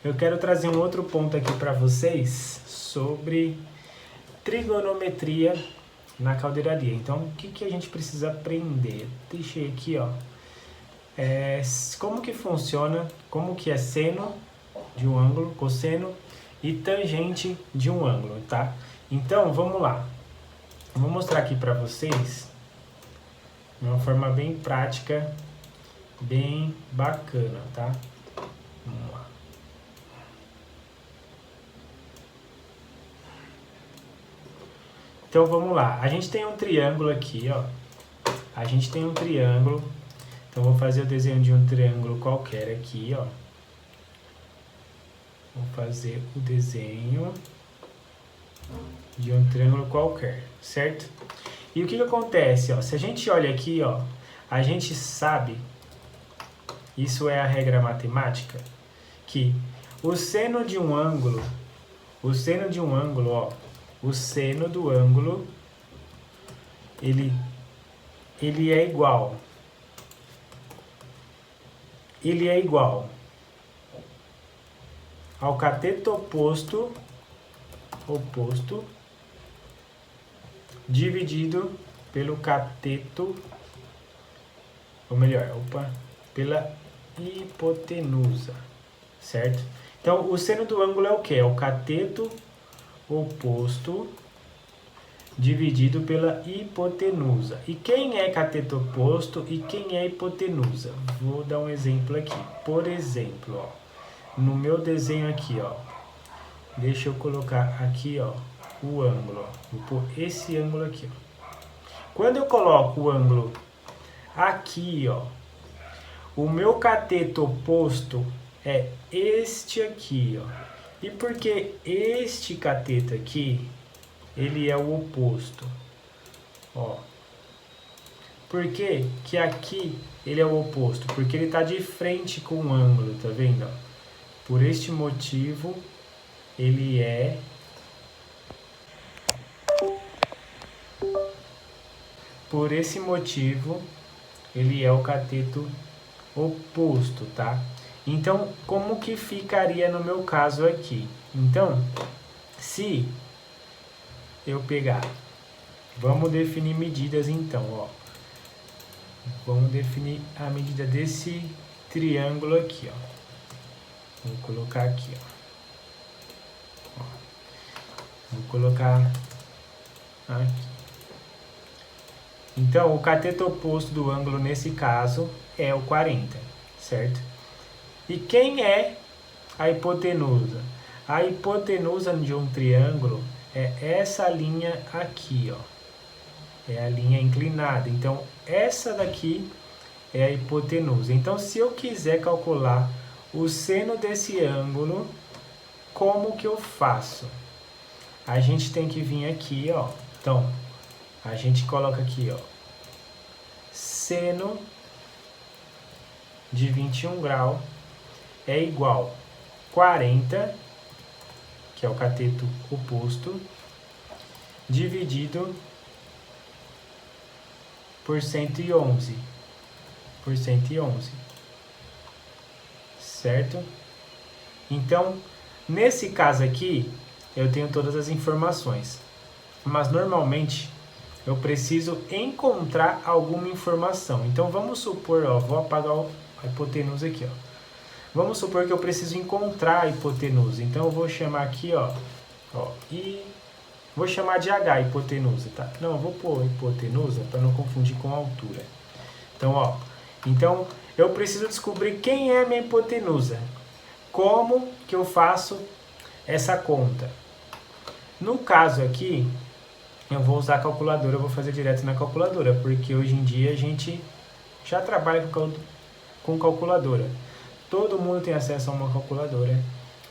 eu quero trazer um outro ponto aqui para vocês sobre trigonometria na caldeiraria. Então, o que a gente precisa aprender? Deixei aqui, ó. Como que funciona, como que é seno de um ângulo, cosseno e tangente de um ângulo, tá? Então, vamos lá. Vou mostrar aqui para vocês de uma forma bem prática, bem bacana, tá? Vamos lá. Então, vamos lá. A gente tem um triângulo aqui, ó. A gente tem um triângulo. Então, vou fazer o desenho de um triângulo qualquer aqui, ó. Vou fazer o desenho de um triângulo qualquer, certo? E o que acontece, ó? Se a gente olha aqui, ó, a gente sabe, isso é a regra matemática, que o seno de um ângulo, ó, o seno do ângulo, ele é igual. Ele é igual ao cateto oposto dividido pelo cateto, ou melhor, pela hipotenusa, certo? Então, o seno do ângulo é o quê? É o cateto oposto dividido pela hipotenusa. E quem é cateto oposto e quem é hipotenusa? Vou dar um exemplo aqui. Por exemplo, ó, no meu desenho aqui, ó, deixa eu colocar aqui, ó, o ângulo, ó. Vou pôr esse ângulo aqui, ó. Quando eu coloco o ângulo aqui, ó, o meu cateto oposto é este aqui, ó. E por que este cateto aqui, ele é o oposto? Ó. Por que que aqui ele é o oposto? Porque ele está de frente com o ângulo, tá vendo? Por este motivo, ele é o cateto oposto, tá? Então, como que ficaria no meu caso aqui? Então, se eu pegar, vamos definir medidas então, ó. Vamos definir a medida desse triângulo aqui, ó. Vou colocar aqui, ó. Vou colocar aqui. Então, o cateto oposto do ângulo nesse caso é o 40, certo? E quem é a hipotenusa? A hipotenusa de um triângulo é essa linha aqui, ó. É a linha inclinada. Então, essa daqui é a hipotenusa. Então, se eu quiser calcular o seno desse ângulo, como que eu faço? A gente tem que vir aqui, ó. Então, a gente coloca aqui, ó. Seno de 21 graus é igual a 40, que é o cateto oposto, dividido por 111. Por 111. Certo? Então, nesse caso aqui, eu tenho todas as informações. Mas, normalmente, eu preciso encontrar alguma informação. Então, vamos supor, ó, vou apagar a hipotenusa aqui, ó. Vamos supor que eu preciso encontrar a hipotenusa. Então, eu vou chamar aqui, ó, e vou chamar de H, hipotenusa, tá? Não, eu vou pôr hipotenusa para não confundir com altura. Então, ó, eu preciso descobrir quem é a minha hipotenusa. Como que eu faço essa conta? No caso aqui, eu vou usar a calculadora, eu vou fazer direto na calculadora, porque hoje em dia a gente já trabalha com calculadora. Todo mundo tem acesso a uma calculadora,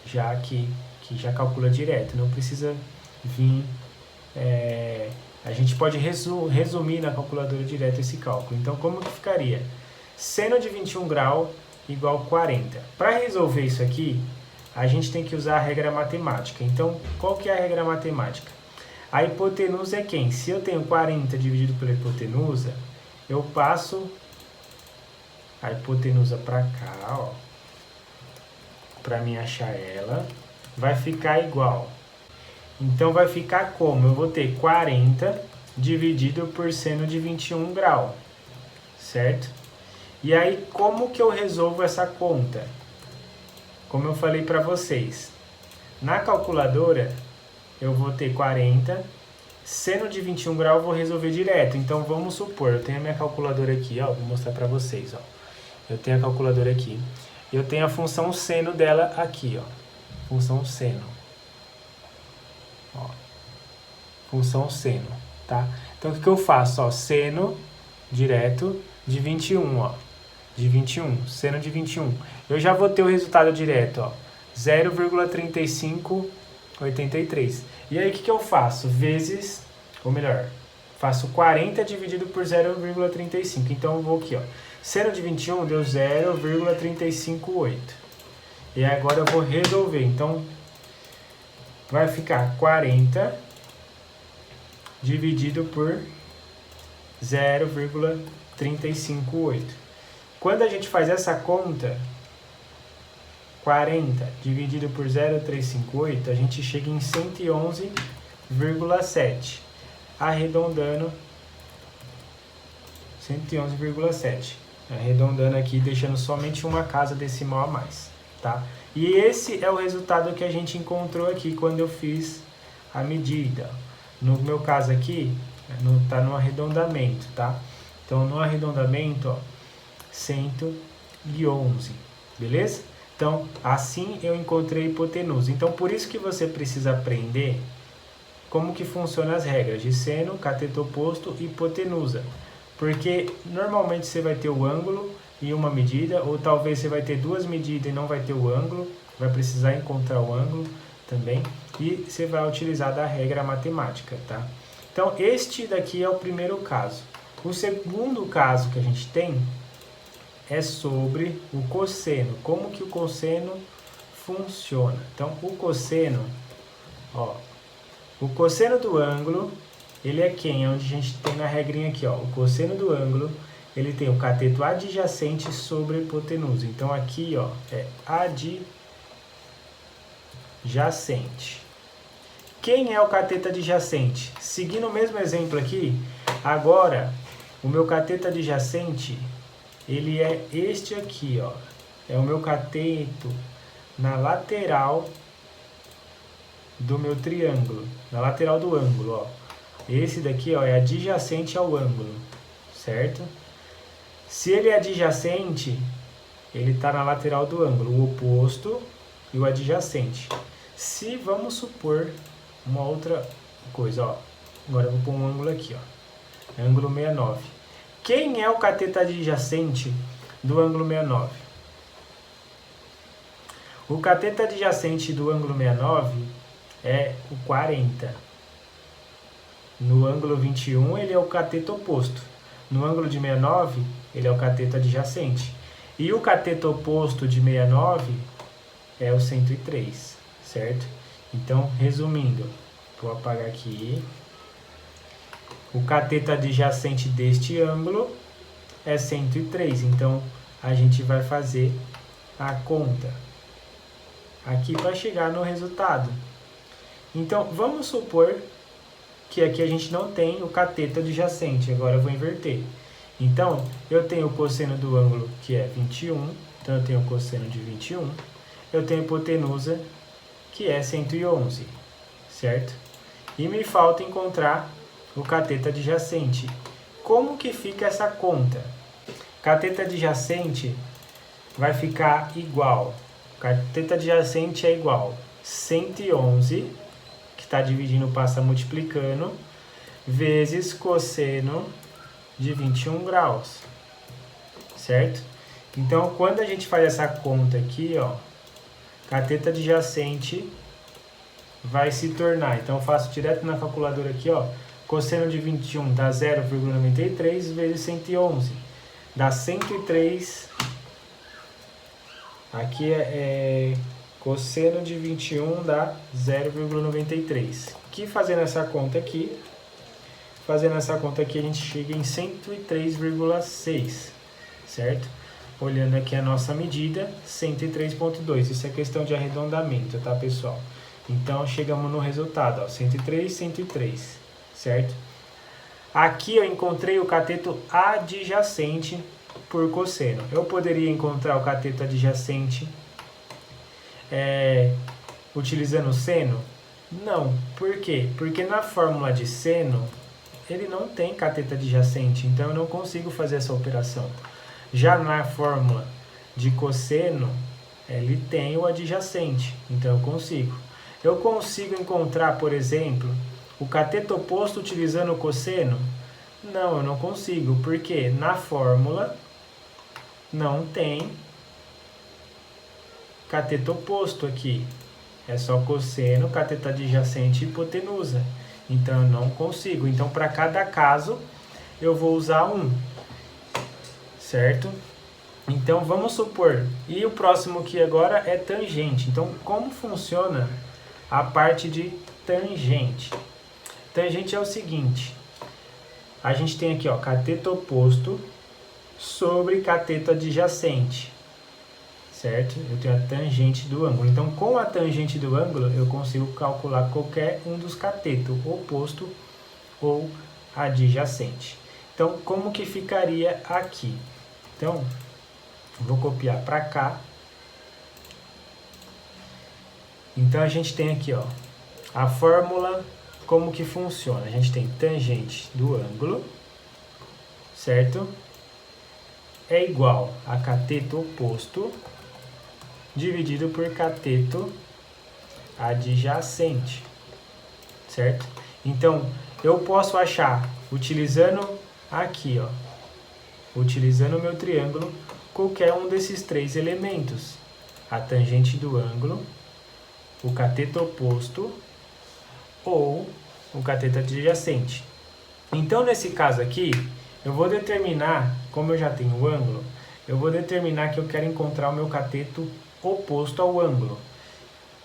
já que já calcula direto, não precisa vir... a gente pode resumir na calculadora direto esse cálculo. Então, como que ficaria? Seno de 21 graus igual a 40. Para resolver isso aqui, a gente tem que usar a regra matemática. Então, qual que é a regra matemática? A hipotenusa é quem? Se eu tenho 40 dividido pela hipotenusa, eu passo a hipotenusa para cá, ó. para mim achar ela, vai ficar igual. Então vai ficar como? Eu vou ter 40 dividido por seno de 21 graus, certo? E aí, como que eu resolvo essa conta? Como eu falei para vocês, na calculadora eu vou ter 40, seno de 21 graus eu vou resolver direto. Então vamos supor, eu tenho a minha calculadora aqui, ó, vou mostrar para vocês, ó. Eu tenho a calculadora aqui, eu tenho a função seno dela aqui, ó, função seno, ó, função seno, tá? Então o que eu faço, ó, seno direto de 21, ó, de 21, seno de 21. Eu já vou ter o resultado direto, ó, 0,3583. E aí o que eu faço? Vezes, ou melhor, faço 40 dividido por 0,35. Então eu vou aqui, ó, seno de 21 deu 0,358. E agora eu vou resolver. Então vai ficar 40 dividido por 0,358. Quando a gente faz essa conta, 40 dividido por 0,358, a gente chega em 111,7. Arredondando, 111,7. Arredondando aqui, deixando somente uma casa decimal a mais, tá? E esse é o resultado que a gente encontrou aqui quando eu fiz a medida. No meu caso aqui, tá no arredondamento, tá? Então, no arredondamento, ó, 111, beleza? Então, assim eu encontrei a hipotenusa. Então, por isso que você precisa aprender como que funcionam as regras de seno, cateto oposto e hipotenusa. Porque normalmente você vai ter o ângulo e uma medida, ou talvez você vai ter duas medidas e não vai ter o ângulo, vai precisar encontrar o ângulo também, e você vai utilizar da regra matemática, tá? Então, este daqui é o primeiro caso. O segundo caso que a gente tem é sobre o cosseno. Como que o cosseno funciona? Então, o cosseno, ó, o cosseno do ângulo, ele é quem? É onde a gente tem na regrinha aqui, ó. O cosseno do ângulo, ele tem o cateto adjacente sobre a hipotenusa. Então, aqui, ó, é adjacente. Quem é o cateto adjacente? Seguindo o mesmo exemplo aqui, agora, o meu cateto adjacente, ele é este aqui, ó. É o meu cateto na lateral do meu triângulo, na lateral do ângulo, ó. Esse daqui, ó, é adjacente ao ângulo, certo? Se ele é adjacente, ele está na lateral do ângulo, o oposto e o adjacente. Se vamos supor uma outra coisa, ó. Agora eu vou pôr um ângulo aqui, ó. Ângulo 69. Quem é o cateto adjacente do ângulo 69? O cateto adjacente do ângulo 69 é o 40. No ângulo 21, ele é o cateto oposto. No ângulo de 69, ele é o cateto adjacente. E o cateto oposto de 69 é o 103, certo? Então, resumindo, vou apagar aqui. O cateto adjacente deste ângulo é 103. Então, a gente vai fazer a conta aqui para chegar no resultado. Então, vamos supor que aqui a gente não tem o cateto adjacente. Agora eu vou inverter. Então, eu tenho o cosseno do ângulo, que é 21. Então, eu tenho o cosseno de 21. Eu tenho a hipotenusa, que é 111, certo? E me falta encontrar o cateto adjacente. Como que fica essa conta? Cateto adjacente vai ficar igual. Cateto adjacente é igual 111, que está dividindo, passa multiplicando, vezes cosseno de 21 graus, certo? Então, quando a gente faz essa conta aqui, ó, cateto adjacente vai se tornar, então eu faço direto na calculadora aqui, ó, cosseno de 21 dá 0,93 vezes 111, dá 103, aqui cosseno de 21 dá 0,93, que fazendo essa conta aqui, a gente chega em 103,6, certo? olhando aqui a nossa medida, 103,2. Isso é questão de arredondamento, tá, pessoal? Então, chegamos no resultado, ó, 103, 103, certo? Aqui eu encontrei o cateto adjacente por cosseno. Eu poderia encontrar o cateto adjacente utilizando o seno? Não. Por quê? Porque na fórmula de seno, ele não tem cateto adjacente, então eu não consigo fazer essa operação. Já na fórmula de cosseno, ele tem o adjacente, então eu consigo. Eu consigo encontrar, por exemplo, o cateto oposto utilizando o cosseno? Não, eu não consigo, porque na fórmula não tem cateto oposto aqui. É só cosseno, cateto adjacente e hipotenusa. Então eu não consigo. Então para cada caso eu vou usar um, certo? Então vamos supor, e o próximo aqui agora é tangente. Então como funciona a parte de tangente? Tangente é o seguinte, a gente tem aqui, ó, cateto oposto sobre cateto adjacente, certo? Eu tenho a tangente do ângulo. Então, com a tangente do ângulo, eu consigo calcular qualquer um dos catetos, oposto ou adjacente. Então, como que ficaria aqui? Então, vou copiar para cá. Então, a gente tem aqui, ó, a fórmula, como que funciona. A gente tem tangente do ângulo, certo? É igual a cateto oposto dividido por cateto adjacente, certo? Então, eu posso achar, utilizando aqui, ó, utilizando o meu triângulo, qualquer um desses três elementos. A tangente do ângulo, o cateto oposto ou o cateto adjacente. Então, nesse caso aqui, eu vou determinar, como eu já tenho o ângulo, eu vou determinar que eu quero encontrar o meu cateto oposto ao ângulo.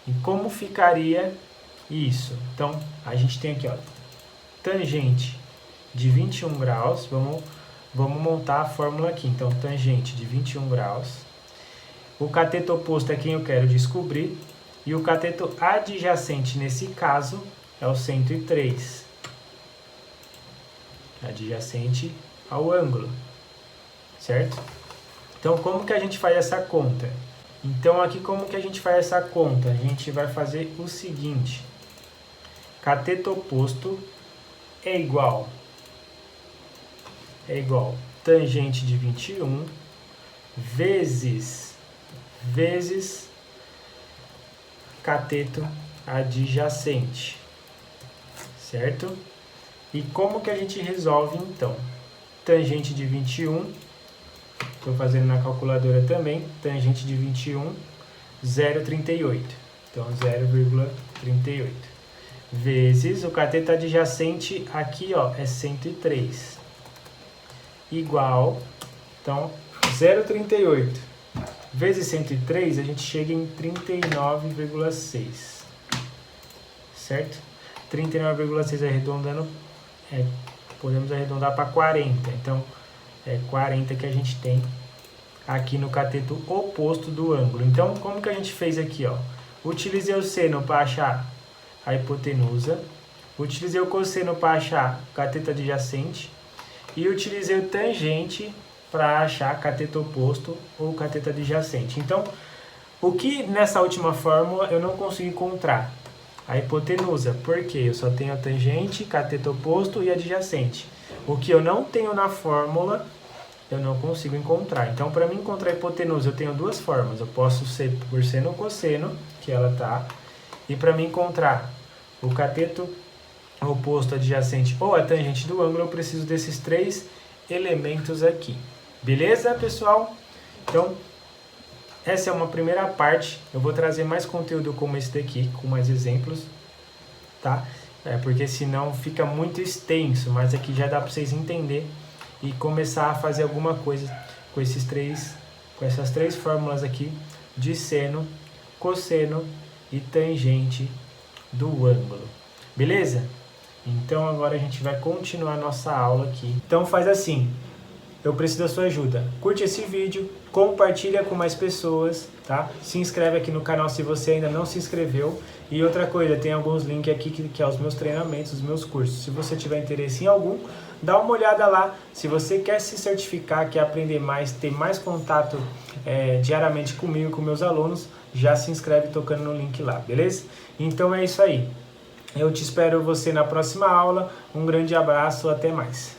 E como ficaria isso? Então, a gente tem aqui, ó, tangente de 21 graus. Vamos montar a fórmula aqui. Então, tangente de 21 graus. O cateto oposto é quem eu quero descobrir. E o cateto adjacente, nesse caso, é o 103. Adjacente ao ângulo, certo? Então, como que a gente faz essa conta? Então, aqui como que a gente faz essa conta? A gente vai fazer o seguinte. Cateto oposto é igual tangente de 21 vezes cateto adjacente, certo? E como que a gente resolve então? Tangente de 21, estou fazendo na calculadora também, tangente de 21, 0,38. Então 0,38 vezes o cateto adjacente aqui, ó, é 103. Igual, então 0,38 vezes 103, a gente chega em 39,6, certo? 39,6 arredondando, podemos arredondar para 40, então é 40 que a gente tem aqui no cateto oposto do ângulo. Então, como que a gente fez aqui, ó? Utilizei o seno para achar a hipotenusa, utilizei o cosseno para achar o cateto adjacente e utilizei o tangente para achar cateto oposto ou cateto adjacente. Então, o que nessa última fórmula eu não consigo encontrar? A hipotenusa, porque eu só tenho a tangente, cateto oposto e adjacente. O que eu não tenho na fórmula, eu não consigo encontrar. Então, para mim encontrar a hipotenusa, eu tenho duas formas. Eu posso ser por seno ou cosseno, que ela tá. E para mim encontrar o cateto oposto, adjacente ou a tangente do ângulo, eu preciso desses três elementos aqui. Beleza, pessoal? Então, essa é uma primeira parte. Eu vou trazer mais conteúdo como esse daqui, com mais exemplos, tá? Porque senão fica muito extenso, mas aqui já dá para vocês entenderem e começar a fazer alguma coisa com essas três fórmulas aqui de seno, cosseno e tangente do ângulo. Beleza? Então agora a gente vai continuar nossa aula aqui. Então faz assim, eu preciso da sua ajuda. Curte esse vídeo, compartilha com mais pessoas, tá? Se inscreve aqui no canal se você ainda não se inscreveu. E outra coisa, tem alguns links aqui que é os meus treinamentos, os meus cursos. Se você tiver interesse em algum, dá uma olhada lá. Se você quer se certificar, quer aprender mais, ter mais contato diariamente comigo, com meus alunos, já se inscreve tocando no link lá, beleza? Então é isso aí. Eu te espero você na próxima aula. Um grande abraço, até mais.